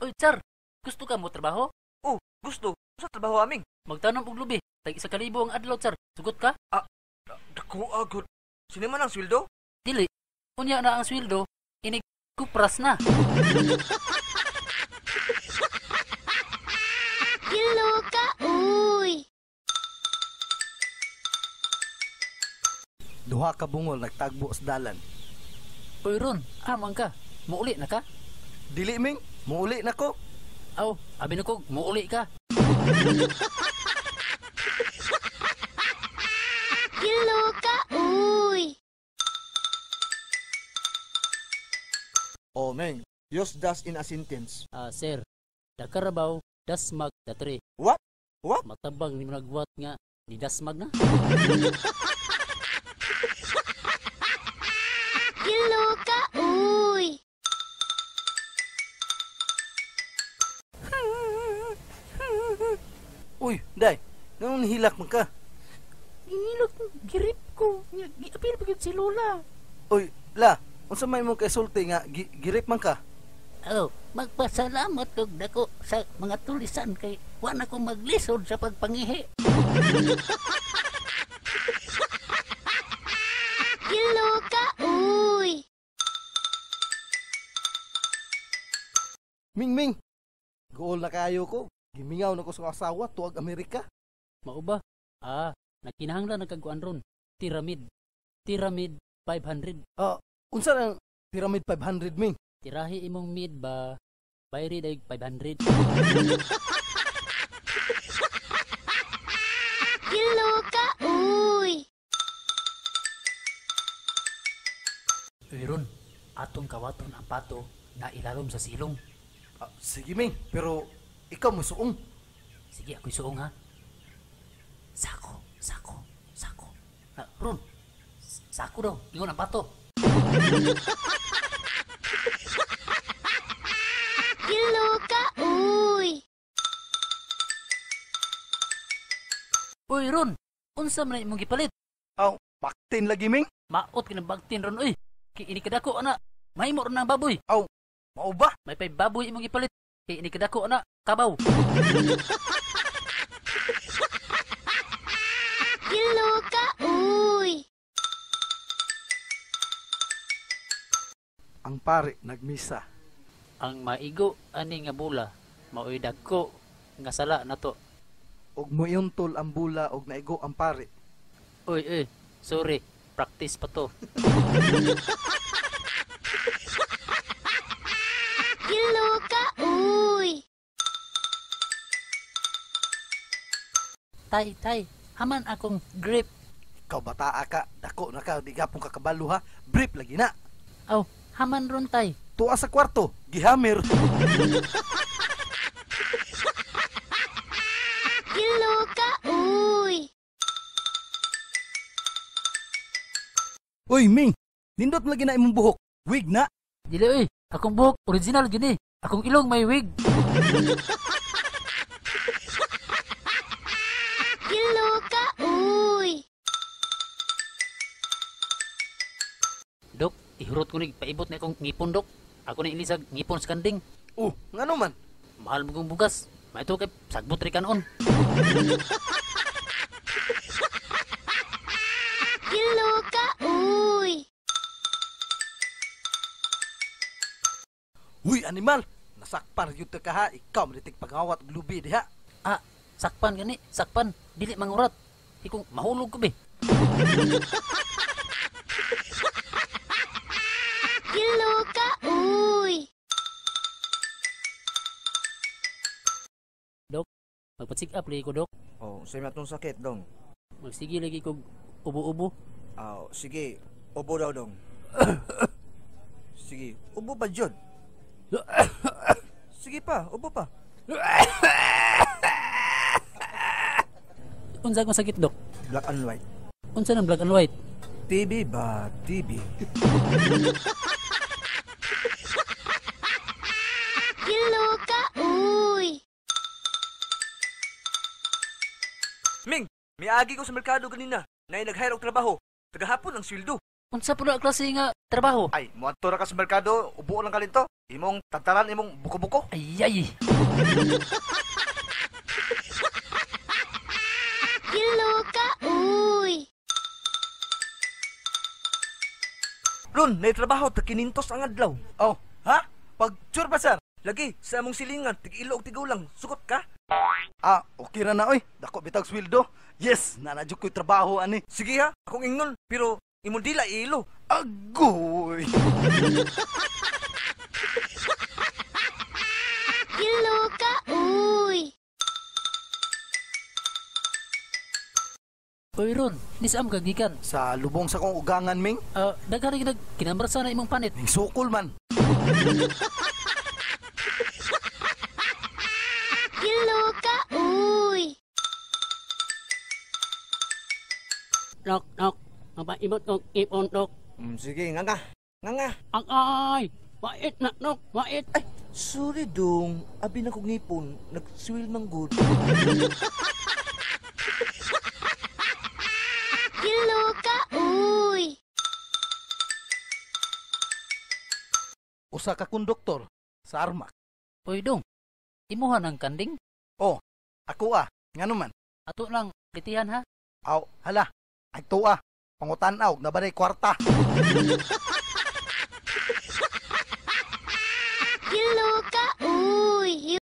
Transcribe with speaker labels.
Speaker 1: Oy, Char, gusto ka mo trabaho?
Speaker 2: Oh, gusto. Sa trabaho aming.
Speaker 1: Magtanom og lubi. Tag 1,000 ang adlaw, Char. Sugot ka?
Speaker 2: Dako agad. Sino man ang sweldo?
Speaker 1: Dili. Unya na ang sweldo, inig kupras na.
Speaker 3: Hello ka, uy.
Speaker 4: Duha ka bungol nagtagbo sa dalan.
Speaker 1: Oy, Ron, amang ka. Muuli na ka?
Speaker 4: Dili Ming, muuli na ko.
Speaker 1: Aw, abi na ko, muuli ka.
Speaker 3: Hello ka, uy.
Speaker 4: Oh Ming, use das in a sentence.
Speaker 1: Sir, dakarabaw, dasmag, datre.
Speaker 4: What? What?
Speaker 1: Matabang ni nagwat nga, ni dasmag na.
Speaker 3: Hello ka, uy.
Speaker 4: Uy, day, nang nihilak man ka.
Speaker 1: Ingilog, girip ko. Giapil pagid si Lola.
Speaker 4: Uy, la, unsa may mo kay sulti nga girip man ka?
Speaker 1: Oh, magpasalamat kog dako sa mga tulisan kay wa na ko maglisod sa pagpangihi.
Speaker 3: Hello ka, uy.
Speaker 4: Ming, gool na kayo ko. Gimingaw na ko sa asawa tuwag Amerika.
Speaker 1: Mao ba? Nakinahanglan nagkaguan ron. Tiramid. Tiramid 500.
Speaker 4: Unsa ang Pyramid 500 Ming?
Speaker 1: Tirahi imong mid ba? Bayri day 500.
Speaker 3: Hello ka, uy.
Speaker 1: Uy, Ron, atong kawaton ang pato na ilalom sa silong.
Speaker 4: Sige Ming, pero ikaw mo suong.
Speaker 1: Sige, ako'y suong ha. Sako, sako, sako. Ron, sako daw, ingon ang pato.
Speaker 3: Hello ka, uy.
Speaker 1: Uy, Ron, unsa man imong gipalit?
Speaker 4: Baktin lagi Ming.
Speaker 1: Maot kinabagtin ron, uy. Kay ini kadako ana, mahimo ron ang baboy.
Speaker 4: Mao ba?
Speaker 1: May 5 baboy imong gipalit. Kay ini kadako ana, kabaw.
Speaker 3: Hello ka, uy.
Speaker 4: Ang pare nagmisa.
Speaker 1: Ang maigo ani nga bula, maoy dagko nga sala nato.
Speaker 4: Og moyuntol ang bula og naigo ang pare.
Speaker 1: Uy, sorry. Practice pa to.
Speaker 3: Hello ka, uy.
Speaker 1: Tay, haman akong grip.
Speaker 4: Ikaw bataa ka, dako na ka, di gapong kakabalo ha. Brief lagi na.
Speaker 1: Aw, haman ron tay.
Speaker 4: Tuwa sa kwarto, gihamir.
Speaker 3: Hello ka, uy.
Speaker 4: Uy Ming, nindot lagi na imong buhok. Wig na.
Speaker 1: Dili uy, akong buhok original gini. Akong ilong may wig.
Speaker 3: Hello ka, uy.
Speaker 1: Dok, ihurot ko ni paibot na akong ngipon, Dok. Ako na ilisag ngipon sa kanding.
Speaker 4: Ngano man?
Speaker 1: Mahal mo kong bugas. Maito kay sagbot ri kanon.
Speaker 3: Hello ka, uy.
Speaker 4: Uy animal, nasakpan gyud ka ha. Ikaw manitig pagawat og lubi diha.
Speaker 1: Sakpan gani, sakpan. Dili mangurat. Ikong mahulog ko be.
Speaker 3: Hello ka, uy.
Speaker 1: Dok, magpatsik up lagi ko, Dok.
Speaker 2: Sa matong sakit dong.
Speaker 1: Magsige lagi ko ubo-ubo.
Speaker 2: Sige, ubo daw dong. Sige, ubo pa jud. Sige pa, ubo pa.
Speaker 1: Unsa akong sakit, Dok?
Speaker 2: Black and white.
Speaker 1: Unsa nang black and white?
Speaker 2: TB ba? TB.
Speaker 3: Hello ka, uy.
Speaker 2: Ming, miagi ko sa merkado ganina. Nay nag-hire og trabaho. Tagahapon ang sweldo.
Speaker 1: Unsa po na klase nga trabaho?
Speaker 2: Ay, muadto ra ka sa merkado, ubo lang kalinto. Imong tantaran imong buko-buko.
Speaker 1: Ay.
Speaker 3: Hello ka, uy.
Speaker 2: Ron, may trabaho, takinintos ang adlaw. Oh, ha? Pag sure ba, sir? Lagi, sa among silingan, tig-ilo o tigulang, sukot ka? Ah, okay ra na, oy. Dako bitag sweldo. Yes, nanadyo ko'y trabaho, ani. Sige ha, akong ingnon, pero imong dila ilo. Agoy!
Speaker 3: Hello ka, uy.
Speaker 1: Oy Ron, nisam ka gikan.
Speaker 2: Sa lubong sa kong ugangan, Ming.
Speaker 1: Daghan nag kinamrasa na imong panit.
Speaker 2: Ming sukol man.
Speaker 3: Hello ka, uy.
Speaker 5: Nok, mapaimot og ipon nok.
Speaker 2: Sige, nga.
Speaker 5: Ang ay, mait na nok, mait.
Speaker 2: Ay, sorry dong. Abi na kong ngipon, nag-swill ng good.
Speaker 3: Hello ka, uy.
Speaker 4: Usa ka konduktor sa Armac.
Speaker 1: Oy dong, imuhan ang kanding.
Speaker 4: Ako ngano man.
Speaker 1: Ato lang litihan ha.
Speaker 4: Aw, hala. Ay pangutan-aw na banay kwarta.
Speaker 3: Hello